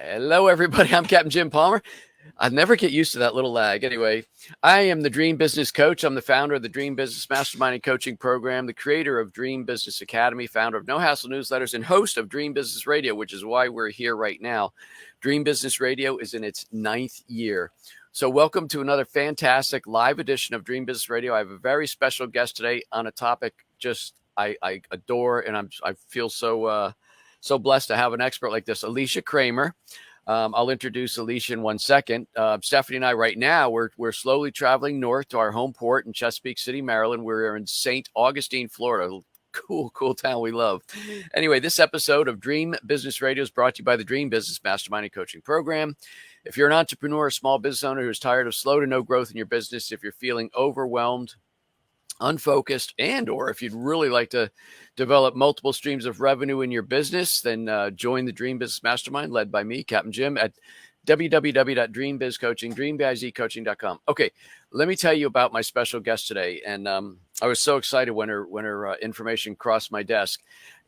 Hello, everybody. I'm Captain Jim Palmer. I never get used to that little lag. Anyway, I am the Dream Business Coach. I'm the founder of the Dream Business Mastermind and Coaching Program, the creator of Dream Business Academy, founder of No Hassle Newsletters, and host of Dream Business Radio, which is why we're here right now. Dream Business Radio is in its 9th year. So welcome to another fantastic live edition of Dream Business Radio. I have a very special guest today on a topic I adore, and I feel so blessed to have an expert like this, Alicia Cramer. I'll introduce Alicia in 1 second. Stephanie and I right now, we're slowly traveling north to our home port in Chesapeake City, Maryland. We're in St. Augustine, Florida. Cool town we love. Anyway, this episode of Dream Business Radio is brought to you by the Dream Business Mastermind and Coaching Program. If you're an entrepreneur or small business owner who's tired of slow to no growth in your business, if you're feeling overwhelmed, unfocused, and or if you'd really like to develop multiple streams of revenue in your business, then join the Dream Business Mastermind led by me, Captain Jim, at www.dreambizcoaching.com. Okay, let me tell you about my special guest today. And I was so excited when her information crossed my desk.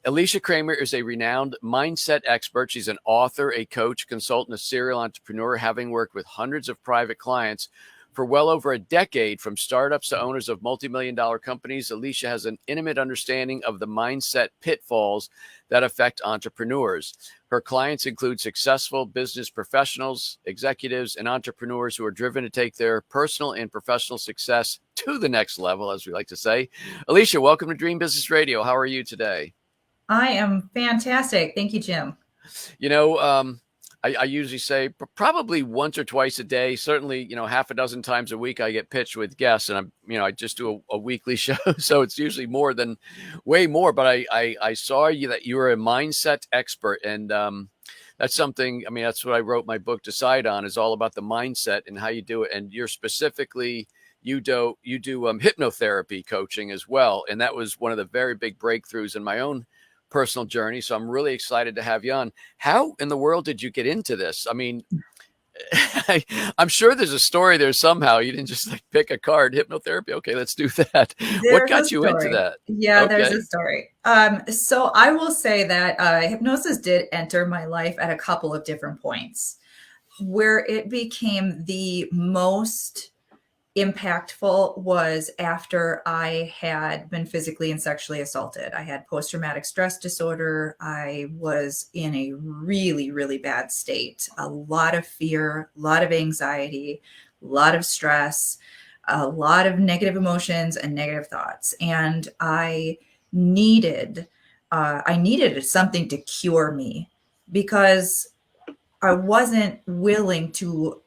Alicia Cramer is a renowned mindset expert. She's an author, a coach, consultant, a serial entrepreneur, having worked with hundreds of private clients for well over a decade, from startups to owners of multi-million-dollar companies. Alicia has an intimate understanding of the mindset pitfalls that affect entrepreneurs. Her clients include successful business professionals, executives, and entrepreneurs who are driven to take their personal and professional success to the next level, as we like to say. Alicia, welcome to Dream Business Radio. How are you today? I am fantastic. Thank you, Jim. You know, I usually say probably once or twice a day, certainly, half a dozen times a week, I get pitched with guests, and I just do a weekly show. So it's usually way more. But I saw that you were a mindset expert, and that's something, that's what I wrote my book Decide on, is all about the mindset and how you do it. And you're specifically, you do hypnotherapy coaching as well. And that was one of the very big breakthroughs in my own personal journey. So I'm really excited to have you on. How in the world did you get into this? I'm sure there's a story there somehow. You didn't just pick a card, hypnotherapy. Okay, let's do that. What got you into that? Yeah, okay. There's a story. So I will say that hypnosis did enter my life at a couple of different points. Where it became the most impactful was after I had been physically and sexually assaulted. I had post-traumatic stress disorder. I was in a really, really bad state. A lot of fear, a lot of anxiety, a lot of stress, a lot of negative emotions and negative thoughts. And I needed something to cure me, because I wasn't willing to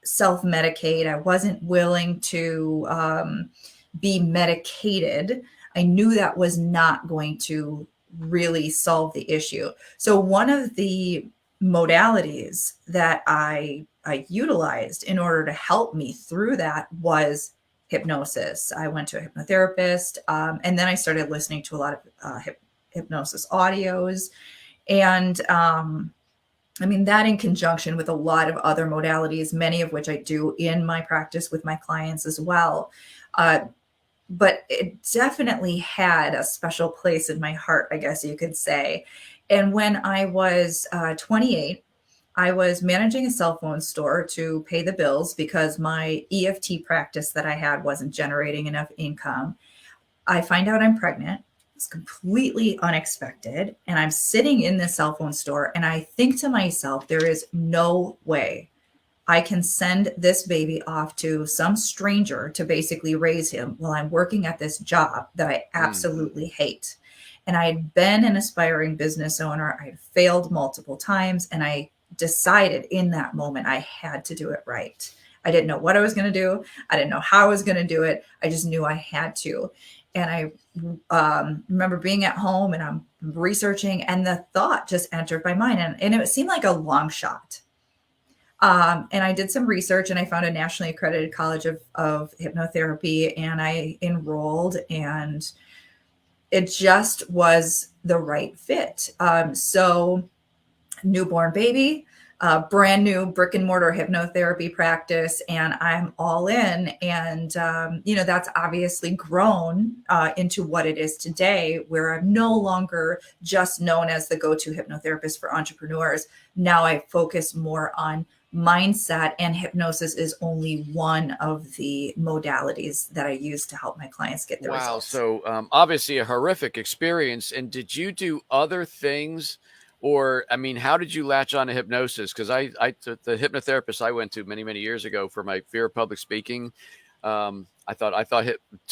self-medicate. I wasn't willing to be medicated. I knew that was not going to really solve the issue. So one of the modalities that I utilized in order to help me through that was hypnosis. I went to a hypnotherapist, and then I started listening to a lot of hypnosis audios. And that in conjunction with a lot of other modalities, many of which I do in my practice with my clients as well. But it definitely had a special place in my heart, I guess you could say. And when I was 28, I was managing a cell phone store to pay the bills because my EFT practice that I had wasn't generating enough income. I find out I'm pregnant. It's completely unexpected. And I'm sitting in this cell phone store and I think to myself, there is no way I can send this baby off to some stranger to basically raise him while I'm working at this job that I absolutely hate. And I had been an aspiring business owner. I had failed multiple times. And I decided in that moment, I had to do it right. I didn't know what I was going to do. I didn't know how I was going to do it. I just knew I had to. And I remember being at home and I'm researching, and the thought just entered my mind, and it seemed like a long shot. And I did some research and I found a nationally accredited college of hypnotherapy, and I enrolled, and it just was the right fit. So newborn baby, a brand new brick and mortar hypnotherapy practice, and I'm all in. And, that's obviously grown into what it is today, where I'm no longer just known as the go-to hypnotherapist for entrepreneurs. Now I focus more on mindset, and hypnosis is only one of the modalities that I use to help my clients get the Wow. results. So obviously a horrific experience. And did you do other things? Or, I mean, how did you latch on to hypnosis? Because the hypnotherapist I went to many, many years ago for my fear of public speaking, to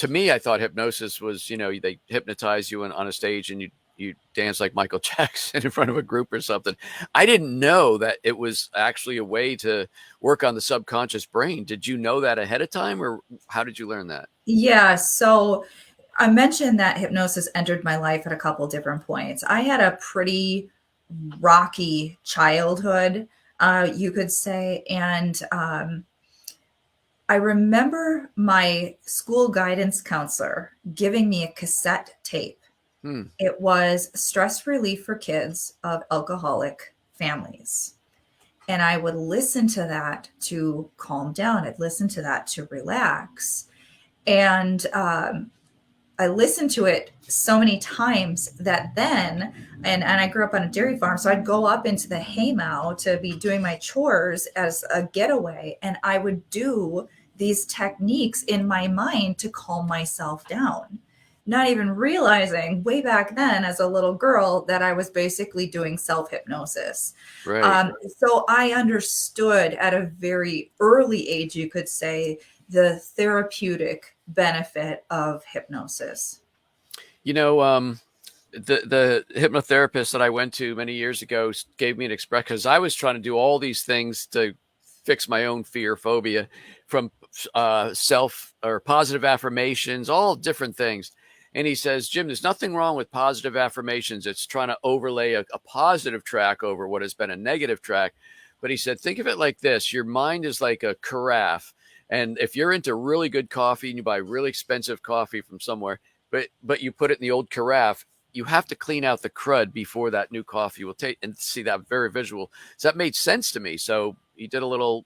me, I thought hypnosis was, they hypnotize you on a stage and you dance like Michael Jackson in front of a group or something. I didn't know that it was actually a way to work on the subconscious brain. Did you know that ahead of time, or how did you learn that? Yeah, so I mentioned that hypnosis entered my life at a couple different points. I had a pretty rocky childhood, you could say. And I remember my school guidance counselor giving me a cassette tape. Hmm. It was stress relief for kids of alcoholic families. And I would listen to that to calm down. I'd listen to that to relax. And I listened to it so many times that then, and I grew up on a dairy farm, so I'd go up into the haymow to be doing my chores as a getaway, and I would do these techniques in my mind to calm myself down, not even realizing way back then as a little girl that I was basically doing self-hypnosis. Right. So I understood at a very early age, you could say, the therapeutic benefit of hypnosis. You know, the hypnotherapist that I went to many years ago gave me an express, because I was trying to do all these things to fix my own fear phobia, from self or positive affirmations, all different things. And he says, Jim, there's nothing wrong with positive affirmations. It's trying to overlay a positive track over what has been a negative track. But he said, think of it like this. Your mind is like a carafe. And if you're into really good coffee and you buy really expensive coffee from somewhere, but you put it in the old carafe, you have to clean out the crud before that new coffee will take. And see, that very visual. So that made sense to me. So he did a little,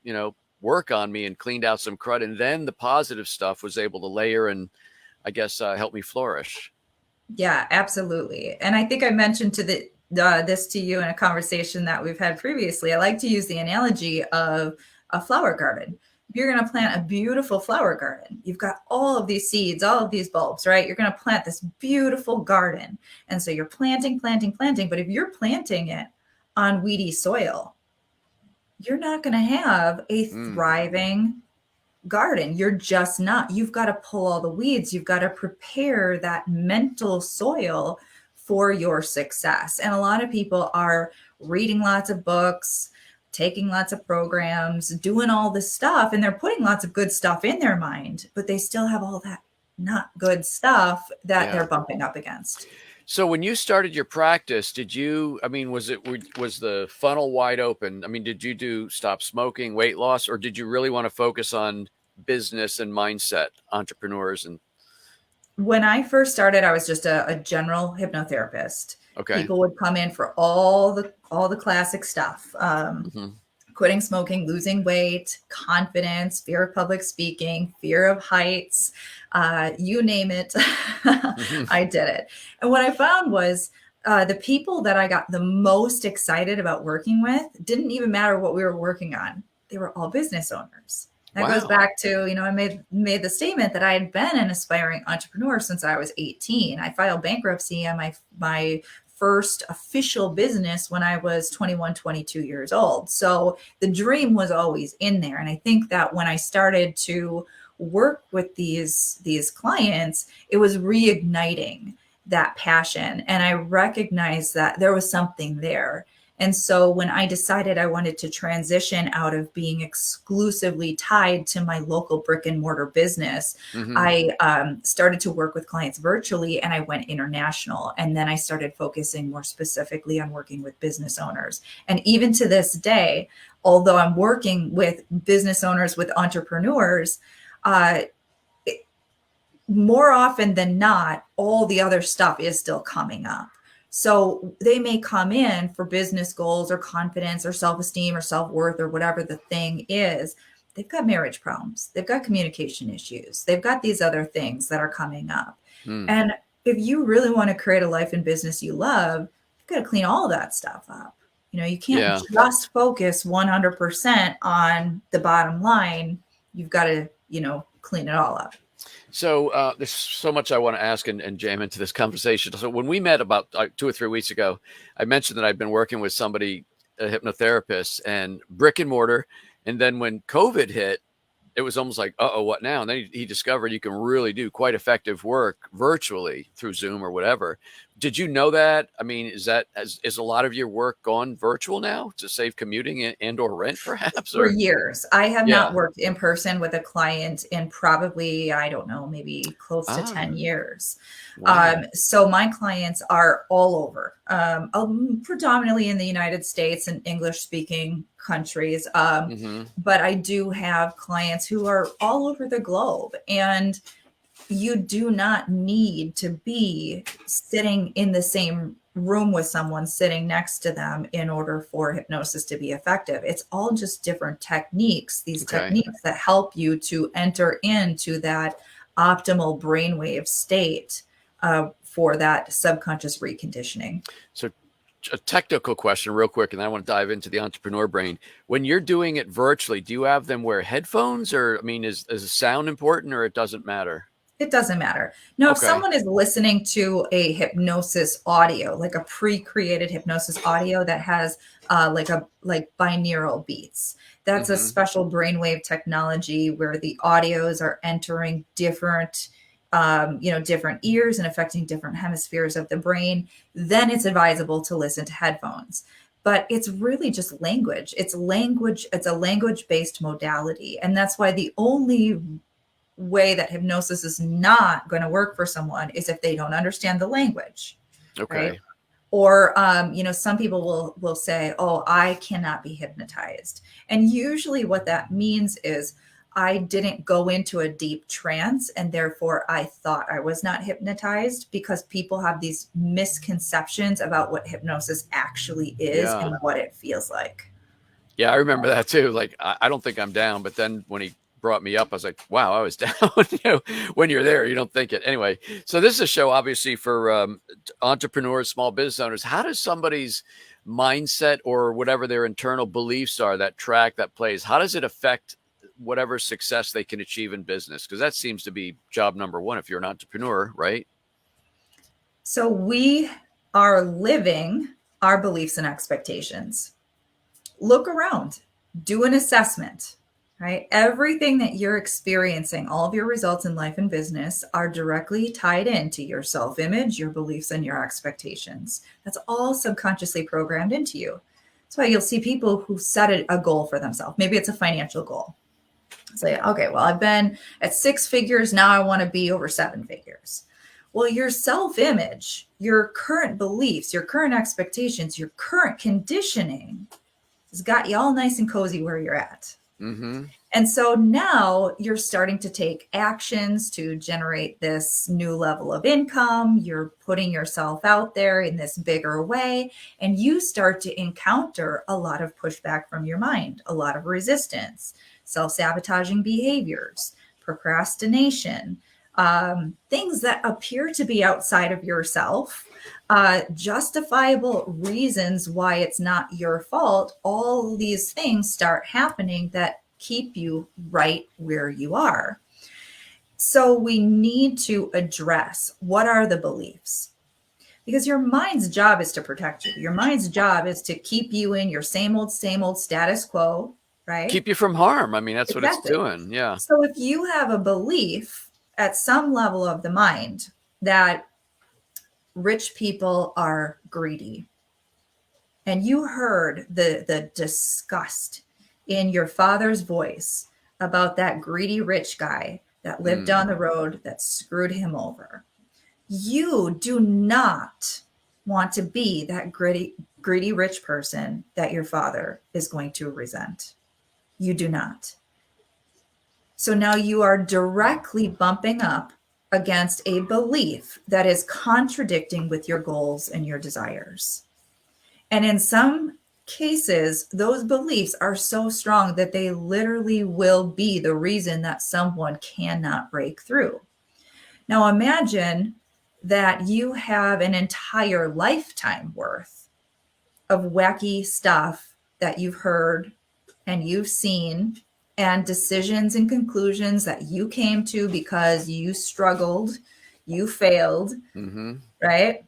work on me and cleaned out some crud. And then the positive stuff was able to layer and, I guess, help me flourish. Yeah, absolutely. And I think I mentioned this to you in a conversation that we've had previously. I like to use the analogy of a flower garden. If you're going to plant a beautiful flower garden, you've got all of these seeds, all of these bulbs, right? You're going to plant this beautiful garden. And so you're planting, planting, planting. But if you're planting it on weedy soil, you're not going to have a Mm, thriving garden. You're just not. You've got to pull all the weeds. You've got to prepare that mental soil for your success. And a lot of people are reading lots of books, taking lots of programs, doing all this stuff, and they're putting lots of good stuff in their mind, but they still have all that not good stuff that yeah. they're bumping up against. So when you started your practice, I mean, was the funnel wide open? I mean, did you do stop smoking, weight loss, or did you really want to focus on business and mindset, entrepreneurs? And When I first started, I was just a general hypnotherapist. okay. People would come in for all the classic stuff. Hmm. Quitting smoking, losing weight, confidence, fear of public speaking, fear of heights, you name it. Hmm. I did it. And what I found was the people that I got the most excited about working with didn't even matter what we were working on. They were all business owners. That goes Wow. back to, I made the statement that I had been an aspiring entrepreneur since I was 18. I filed bankruptcy on my first official business when I was 21, 22 years old. So the dream was always in there. And I think that when I started to work with these clients, it was reigniting that passion. And I recognized that there was something there. And so when I decided I wanted to transition out of being exclusively tied to my local brick and mortar business, Hmm. I started to work with clients virtually, and I went international. And then I started focusing more specifically on working with business owners. And even to this day, although I'm working with business owners, with entrepreneurs, uh, more often than not, all the other stuff is still coming up. So they may come in for business goals or confidence or self-esteem or self-worth or whatever the thing is. They've got marriage problems. They've got communication issues. They've got these other things that are coming up. Hmm. And if you really want to create a life and business you love, you've got to clean all that stuff up. You can't Yeah. just focus 100% on the bottom line. You've got to, clean it all up. So there's so much I want to ask and jam into this conversation. So when we met about 2 or 3 weeks ago, I mentioned that I'd been working with somebody, a hypnotherapist, and brick and mortar. And then when COVID hit, it was almost like, uh-oh, what now? And then he discovered you can really do quite effective work virtually through Zoom or whatever. Did you know that? I mean, is a lot of your work gone virtual now to save commuting and or rent perhaps? For Or years. I have not yeah. worked in person with a client in probably, I don't know, maybe close to Ah, 10 years. wow. So my clients are all over, predominantly in the United States and English speaking countries. Mm-hmm. But I do have clients who are all over the globe. And you do not need to be sitting in the same room with someone sitting next to them in order for hypnosis to be effective. It's all just different techniques, these Okay. techniques that help you to enter into that optimal brainwave state for that subconscious reconditioning. So a technical question real quick, and then I want to dive into the entrepreneur brain. When you're doing it virtually, do you have them wear headphones, or I mean, is the sound important, or it doesn't matter? It doesn't matter. Now, if Okay. someone is listening to a hypnosis audio, like a pre-created hypnosis audio that has like binaural beats, that's a Mm-hmm. special brainwave technology where the audios are entering different ears and affecting different hemispheres of the brain. Then it's advisable to listen to headphones. But it's really just language. It's language. It's a language-based modality, and that's why the only way that hypnosis is not going to work for someone is if they don't understand the language, right? Okay. Or some people will say, oh, I cannot be hypnotized. And usually what that means is I didn't go into a deep trance and therefore I thought I was not hypnotized, because people have these misconceptions about what hypnosis actually is Yeah. and what it feels like. Yeah, I remember that too. Like, I don't think I'm down, but then when he brought me up, I was like, wow, I was down. When you're there, you don't think it. Anyway, so this is a show obviously for entrepreneurs, small business owners. How does somebody's mindset or whatever their internal beliefs are, that track that plays, how does it affect whatever success they can achieve in business? Because that seems to be job number one if you're an entrepreneur, right? So we are living our beliefs and expectations. Look around, do an assessment, right? Everything that you're experiencing, all of your results in life and business are directly tied into your self image, your beliefs, and your expectations. That's all subconsciously programmed into you. That's why you'll see people who set a goal for themselves. Maybe it's a financial goal. Say, okay, well, I've been at 6 figures. Now I want to be over 7 figures. Well, your self image, your current beliefs, your current expectations, your current conditioning has got you all nice and cozy where you're at. Mm-hmm. And so now you're starting to take actions to generate this new level of income. You're putting yourself out there in this bigger way, and you start to encounter a lot of pushback from your mind, a lot of resistance, self-sabotaging behaviors, procrastination, things that appear to be outside of yourself, justifiable reasons why it's not your fault. All these things start happening that keep you right where you are. So we need to address, what are the beliefs? Because your mind's job is to protect you. Your mind's job is to keep you in your same old status quo, right? Keep you from harm. I mean, that's what it's Exactly. doing. Yeah. So if you have a belief at some level of the mind that rich people are greedy, and you heard the disgust in your father's voice about that greedy rich guy that lived Mm. down the road that screwed him over, you do not want to be that greedy rich person that your father is going to resent. You do not. So now you are directly bumping up against a belief that is contradicting with your goals and your desires. And in some cases, those beliefs are so strong that they literally will be the reason that someone cannot break through. Now, imagine that you have an entire lifetime worth of wacky stuff that you've heard and you've seen, and decisions and conclusions that you came to because you struggled, you failed, Mm-hmm. right?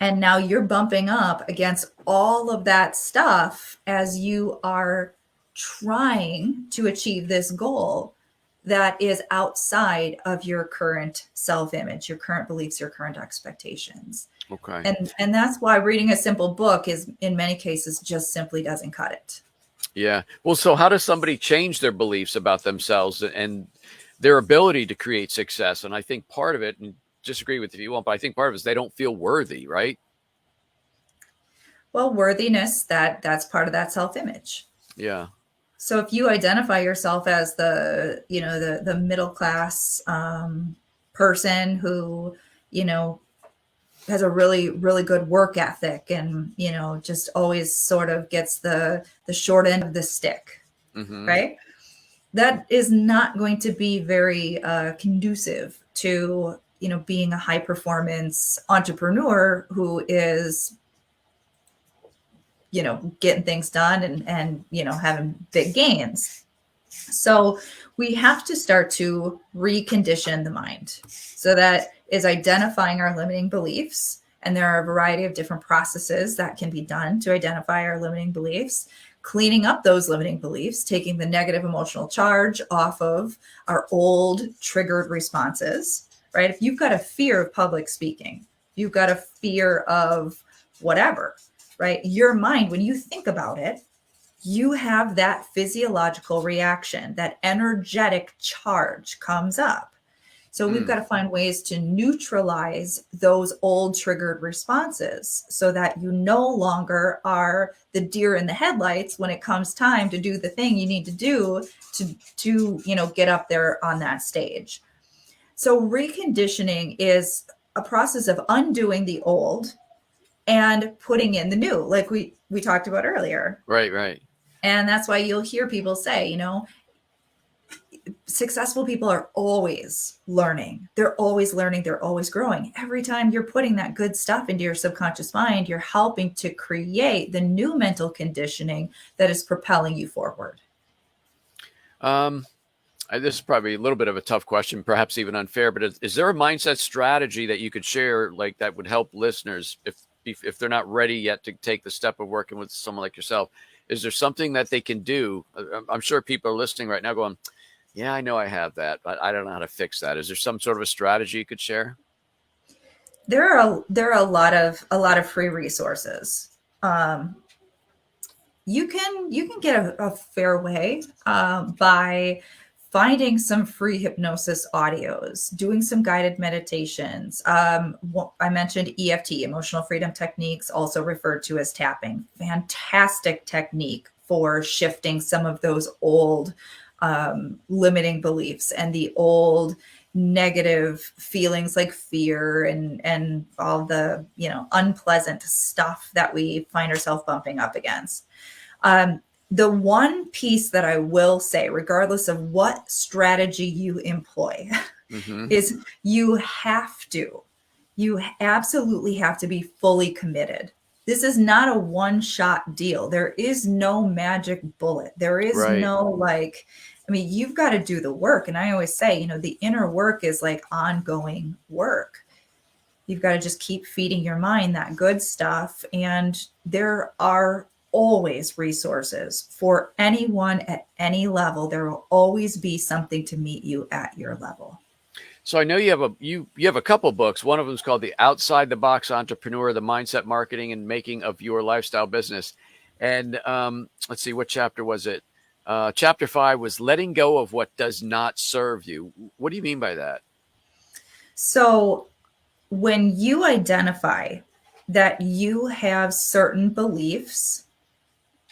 And now you're bumping up against all of that stuff as you are trying to achieve this goal that is outside of your current self-image, your current beliefs, your current expectations. Okay. And that's why reading a simple book is in many cases just simply doesn't cut it. Yeah. Well, so how does somebody change their beliefs about themselves and their ability to create success? And I think part of it, and disagree with if you want, but I think part of it is they don't feel worthy, right? Well, worthiness, that's part of that self-image. Yeah. So if you identify yourself as the, the middle class person who, has a really, really good work ethic and, just always sort of gets the short end of the stick, Mm-hmm. right? That is not going to be very conducive to, being a high performance entrepreneur who is, getting things done and having big gains. So we have to start to recondition the mind. So that is identifying our limiting beliefs. And there are a variety of different processes that can be done to identify our limiting beliefs, cleaning up those limiting beliefs, taking the negative emotional charge off of our old triggered responses, right? If you've got a fear of public speaking, you've got a fear of whatever, right? Your mind, when you think about it, you have that physiological reaction, that energetic charge comes up. So we've got to find ways to neutralize those old triggered responses so that you no longer are the deer in the headlights when it comes time to do the thing you need to do to get up there on that stage. So reconditioning is a process of undoing the old and putting in the new, like we talked about earlier. Right. Right. And that's why you'll hear people say, successful people are always learning. They're always learning. They're always growing. Every time you're putting that good stuff into your subconscious mind, you're helping to create the new mental conditioning that is propelling you forward. This is probably a little bit of a tough question, perhaps even unfair, but is there a mindset strategy that you could share, like that would help listeners if they're not ready yet to take the step of working with someone like yourself? Is there something that they can do? I'm sure people are listening right now going, yeah, I know I have that, but I don't know how to fix that. Is there some sort of a strategy you could share? There are a lot of free resources. You can get a fair way by finding some free hypnosis audios, doing some guided meditations. I mentioned EFT, emotional freedom techniques, also referred to as tapping. Fantastic technique for shifting some of those old limiting beliefs and the old negative feelings like fear and all the unpleasant stuff that we find ourselves bumping up against. The one piece that I will say, regardless of what strategy you employ, is you absolutely have to be fully committed. This is not a one-shot deal. There is no magic bullet. There is no you've got to do the work. And I always say, the inner work is like ongoing work. You've got to just keep feeding your mind that good stuff. And there are always resources for anyone at any level. There will always be something to meet you at your level. So I know you have a couple books. One of them is called The Outside the Box Entrepreneur, the Mindset, Marketing, and Making of Your Lifestyle Business. And let's see, what chapter was it? Chapter 5 was Letting Go of What Does Not Serve You. What do you mean by that? So when you identify that you have certain beliefs,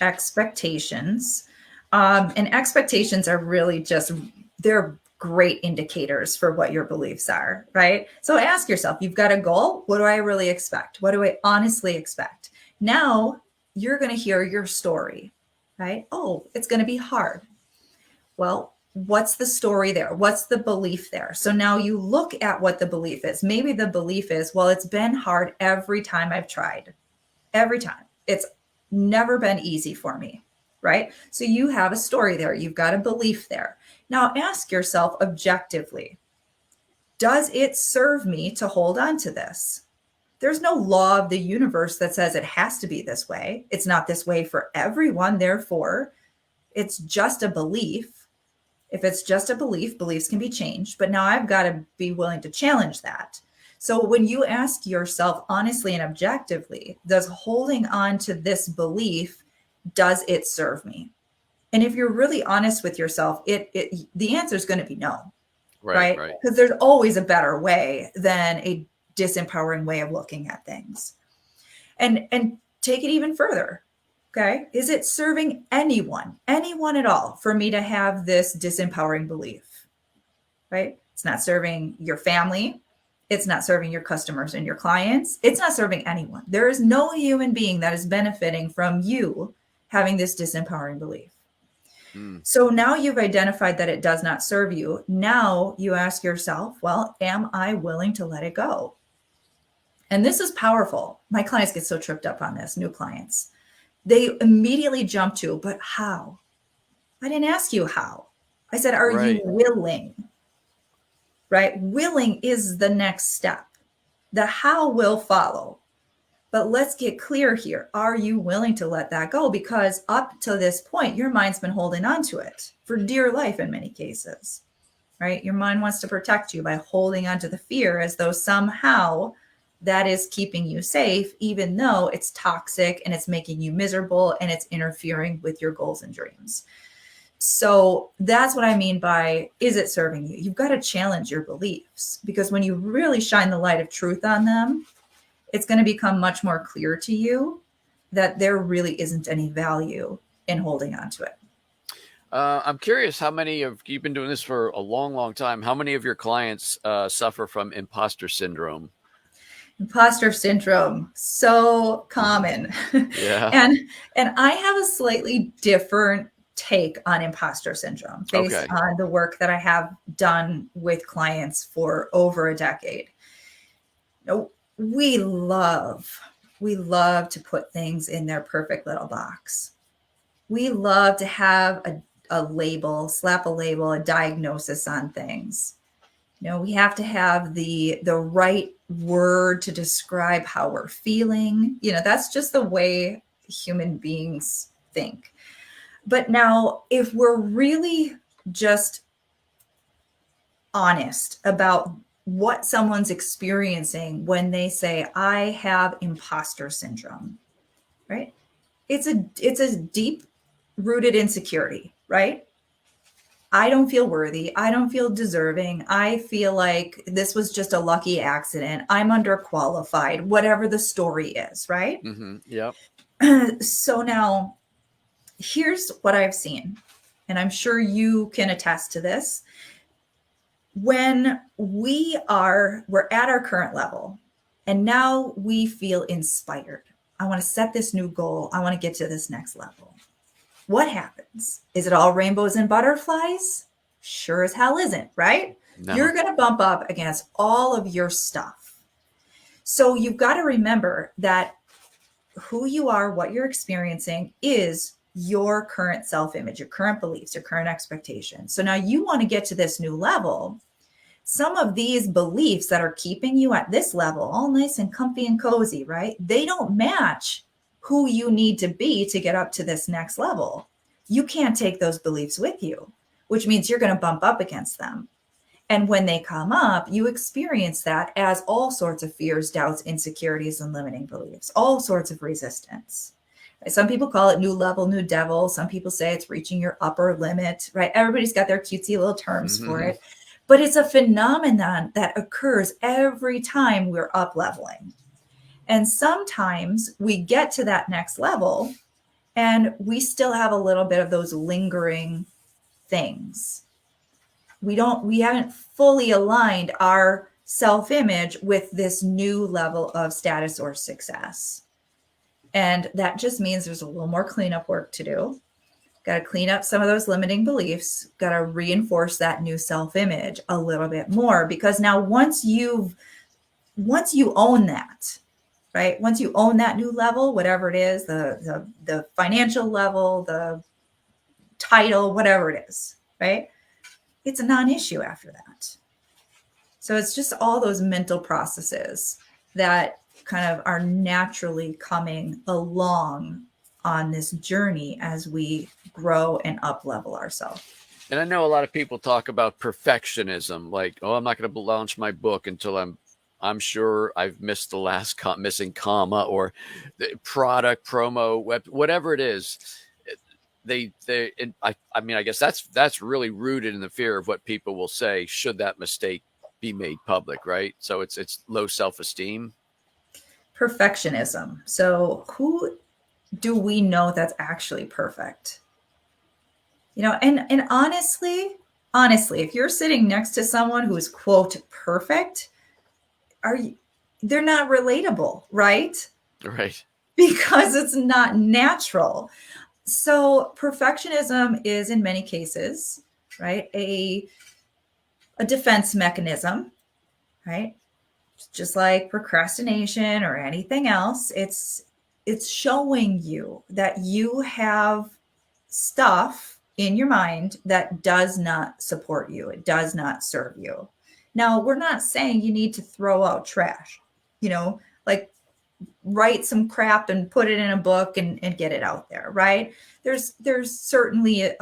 expectations, and expectations are really just, they're great indicators for what your beliefs are, right? So ask yourself, you've got a goal. What do I really expect? What do I honestly expect? Now you're going to hear your story, right? Oh, it's going to be hard. Well, what's the story there? What's the belief there? So now you look at what the belief is. Maybe the belief is, well, it's been hard every time I've tried. Every time. It's never been easy for me, right? So you have a story there. You've got a belief there. Now ask yourself objectively, does it serve me to hold on to this? There's no law of the universe that says it has to be this way. It's not this way for everyone. Therefore, it's just a belief. If it's just a belief, beliefs can be changed. But now I've got to be willing to challenge that. So when you ask yourself honestly and objectively, does holding on to this belief, does it serve me? And if you're really honest with yourself, the answer is going to be no, right? Because there's always a better way than a disempowering way of looking at things. And take it even further. Okay. Is it serving anyone at all for me to have this disempowering belief? Right? It's not serving your family. It's not serving your customers and your clients. It's not serving anyone. There is no human being that is benefiting from you having this disempowering belief. So now you've identified that it does not serve you. Now you ask yourself, well, am I willing to let it go? And this is powerful. My clients get so tripped up on this, new clients. They immediately jump to, but how? I didn't ask you how. I said, are you willing? Right? Willing is the next step. The how will follow. But let's get clear here. Are you willing to let that go? Because up to this point, your mind's been holding on to it for dear life in many cases, right? Your mind wants to protect you by holding on to the fear as though somehow that is keeping you safe, even though it's toxic and it's making you miserable and it's interfering with your goals and dreams. So that's what I mean by, is it serving you? You've got to challenge your beliefs, because when you really shine the light of truth on them, it's going to become much more clear to you that there really isn't any value in holding on to it. I'm curious, how many of you've been doing this for a long, long time? How many of your clients suffer from imposter syndrome? Imposter syndrome, so common. Yeah. and I have a slightly different take on imposter syndrome based on the work that I have done with clients for over a decade. We love to put things in their perfect little box. We love to have a label, slap a label, a diagnosis on things. We have to have the right word to describe how we're feeling. That's just the way human beings think. But now, if we're really just honest about what someone's experiencing when they say, I have imposter syndrome, right? It's a deep rooted insecurity, right? I don't feel worthy. I don't feel deserving. I feel like this was just a lucky accident. I'm underqualified, whatever the story is, right? Mm-hmm. Yep. So now here's what I've seen, and I'm sure you can attest to this. When we're at our current level and now we feel inspired, I want to set this new goal. I want to get to this next level. What happens? Is it all rainbows and butterflies? Sure as hell isn't, right? No. You're going to bump up against all of your stuff. So you've got to remember that who you are, what you're experiencing is your current self-image, your current beliefs, your current expectations. So now you want to get to this new level. Some of these beliefs that are keeping you at this level, all nice and comfy and cozy, right? They don't match who you need to be to get up to this next level. You can't take those beliefs with you, which means you're going to bump up against them. And when they come up, you experience that as all sorts of fears, doubts, insecurities, and limiting beliefs, all sorts of resistance. Some people call it new level, new devil. Some people say it's reaching your upper limit, right? Everybody's got their cutesy little terms for it. But it's a phenomenon that occurs every time we're up leveling. And sometimes we get to that next level and we still have a little bit of those lingering things. We haven't fully aligned our self-image with this new level of status or success. And that just means there's a little more cleanup work to do. Got to clean up some of those limiting beliefs, got to reinforce that new self-image a little bit more, because now once you own that, right? Once you own that new level, whatever it is, the financial level, the title, whatever it is, right? It's a non-issue after that. So it's just all those mental processes that kind of are naturally coming along on this journey as we grow and up level ourselves. And I know a lot of people talk about perfectionism, like, oh, I'm not going to launch my book until I'm sure I've missed the last missing comma, or the product promo, whatever it is. I mean, I guess that's really rooted in the fear of what people will say should that mistake be made public, right? So it's low self-esteem. Perfectionism. So who do we know that's actually perfect? And honestly, if you're sitting next to someone who is quote perfect, they're not relatable, right? Right. Because it's not natural. So perfectionism is in many cases, right, a defense mechanism, right? Just like procrastination or anything else, it's showing you that you have stuff in your mind that does not support you. It does not serve you. Now, we're not saying you need to throw out trash, like write some crap and put it in a book and get it out there, right? There's certainly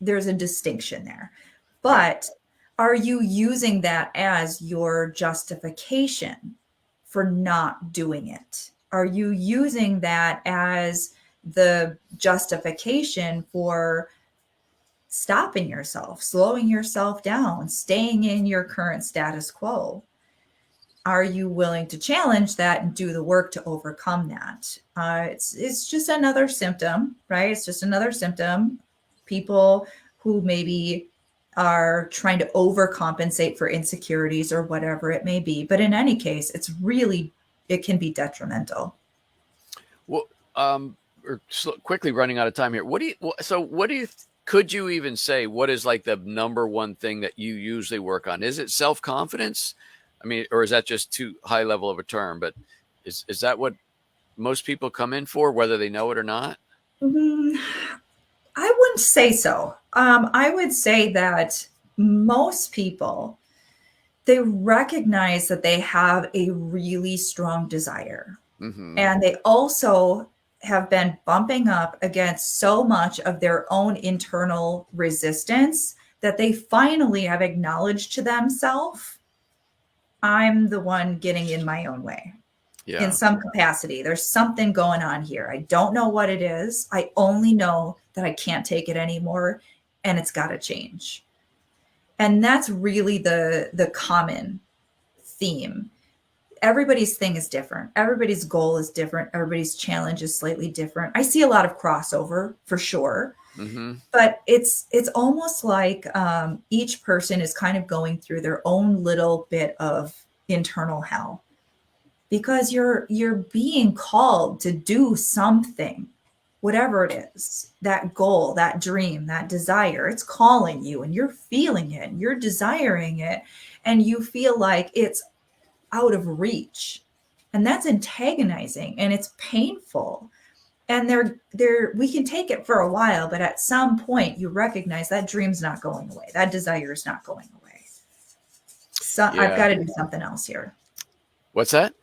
there's a distinction there. But are you using that as your justification for not doing it? Are you using that as the justification for stopping yourself, slowing yourself down, staying in your current status quo? Are you willing to challenge that and do the work to overcome that? It's just another symptom, right? It's just another symptom. People who maybe are trying to overcompensate for insecurities or whatever it may be. But in any case, it can be detrimental. Well, we're quickly running out of time here. Could you even say what is like the number one thing that you usually work on? Is it self-confidence? I mean, or is that just too high level of a term? But is that what most people come in for, whether they know it or not? I wouldn't say so. I would say that most people, they recognize that they have a really strong desire. Mm-hmm. And they also have been bumping up against so much of their own internal resistance that they finally have acknowledged to themselves, I'm the one getting in my own way. Yeah. In some capacity. There's something going on here. I don't know what it is. I only know that I can't take it anymore and it's got to change. And that's really the common theme. Everybody's thing is different. Everybody's goal is different. Everybody's challenge is slightly different. I see a lot of crossover for sure. Mm-hmm. But it's almost like each person is kind of going through their own little bit of internal hell, because you're being called to do something, whatever it is, that goal, that dream, that desire. It's calling you and you're feeling it and you're desiring it and you feel like it's out of reach. And that's antagonizing and it's painful. And we can take it for a while, but at some point you recognize that dream's not going away. That desire is not going away. So yeah. I've got to do something else here. What's that?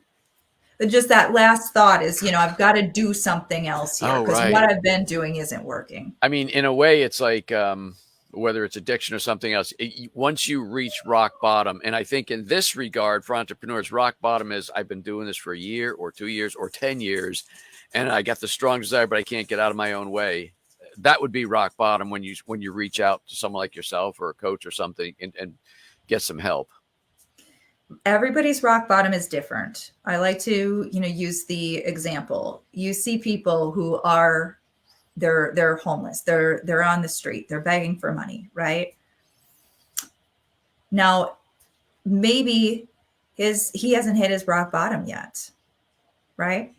Just that last thought is, I've got to do something else here because right. what I've been doing isn't working. I mean, in a way, it's like whether it's addiction or something else, once you reach rock bottom, and I think in this regard for entrepreneurs, rock bottom is I've been doing this for a year or 2 years or 10 years, and I got the strong desire, but I can't get out of my own way. That would be rock bottom when you reach out to someone like yourself or a coach or something and get some help. Everybody's rock bottom is different. I like to, use the example. You see people who are They're homeless. They're on the street. They're begging for money, right? Now, maybe he hasn't hit his rock bottom yet, right?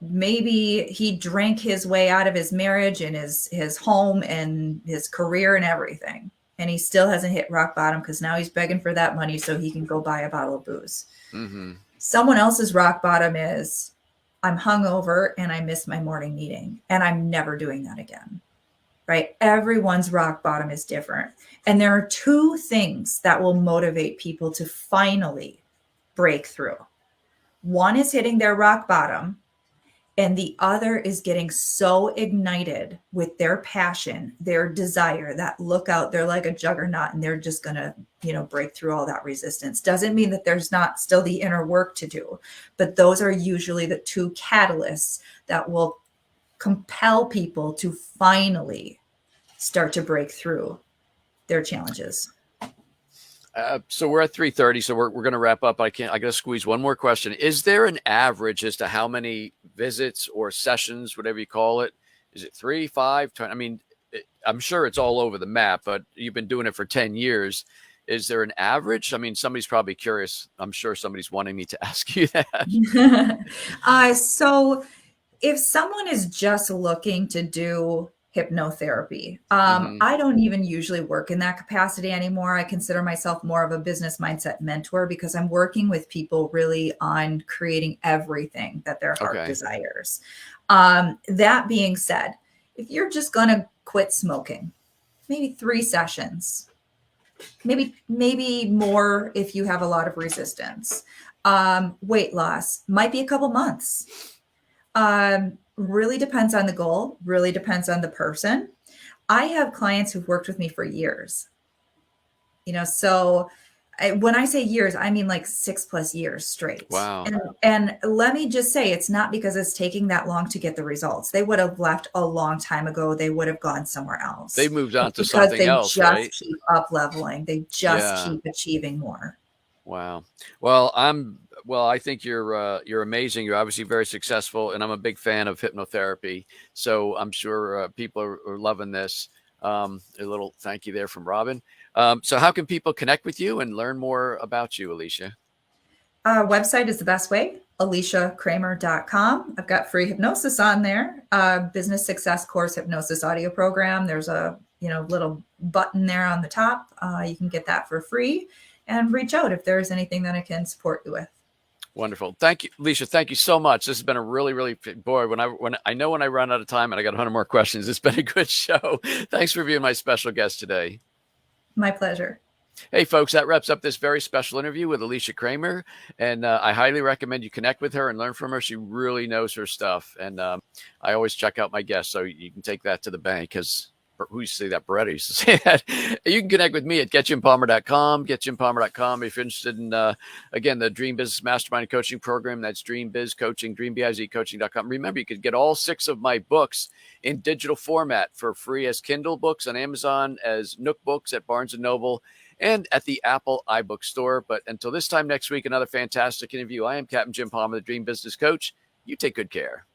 Maybe he drank his way out of his marriage and his home and his career and everything, and he still hasn't hit rock bottom because now he's begging for that money so he can go buy a bottle of booze. Mm-hmm. Someone else's rock bottom is, I'm hungover and I missed my morning meeting and I'm never doing that again. Right? Everyone's rock bottom is different. And there are two things that will motivate people to finally break through. One is hitting their rock bottom, and the other is getting so ignited with their passion, their desire, that look out, they're like a juggernaut and they're just going to, break through all that resistance. Doesn't mean that there's not still the inner work to do, but those are usually the two catalysts that will compel people to finally start to break through their challenges. So we're at 3:30, so we're going to wrap up. I got to squeeze one more question. Is there an average as to how many visits or sessions, whatever you call it? Is it 3, 5, 10? I mean, I'm sure it's all over the map, but you've been doing it for 10 years. Is there an average? I mean, somebody's probably curious. I'm sure somebody's wanting me to ask you that. So if someone is just looking to do hypnotherapy, I don't even usually work in that capacity anymore. I consider myself more of a business mindset mentor because I'm working with people really on creating everything that their heart desires. That being said, if you're just going to quit smoking, maybe 3 sessions, maybe more if you have a lot of resistance. Weight loss might be a couple months. Really depends on the goal, really depends on the person. I have clients who've worked with me for years. So when I say years, I mean like 6+ years straight. Wow. And let me just say, it's not because it's taking that long to get the results. They would have left a long time ago. They would have gone somewhere else. They moved on to something else, right? They just keep up leveling. They just keep achieving more. Wow. Well, I think you're amazing. You're obviously very successful, and I'm a big fan of hypnotherapy. So I'm sure people are loving this. A little thank you there from Robin. So how can people connect with you and learn more about you, Alicia? Website is the best way, aliciacramer.com. I've got free hypnosis on there. Business Success Course Hypnosis Audio Program. There's a little button there on the top. You can get that for free. And reach out if there's anything that I can support you with. Wonderful. Thank you, Alicia. Thank you so much. This has been a really, really, boy, when I run out of time and I got 100 more questions, it's been a good show. Thanks for being my special guest today. My pleasure. Hey, folks, that wraps up this very special interview with Alicia Cramer. And I highly recommend you connect with her and learn from her. She really knows her stuff. And I always check out my guests, so you can take that to the bank because who used to say that? Beretta used to say that. You can connect with me at getjimpalmer.com, getjimpalmer.com. If you're interested in, again, the Dream Business Mastermind Coaching Program, that's Dream Biz Coaching, dreambizcoaching.com. Remember, you could get all 6 of my books in digital format for free as Kindle books on Amazon, as Nook books at Barnes & Noble, and at the Apple iBook store. But until this time next week, another fantastic interview. I am Captain Jim Palmer, the Dream Business Coach. You take good care.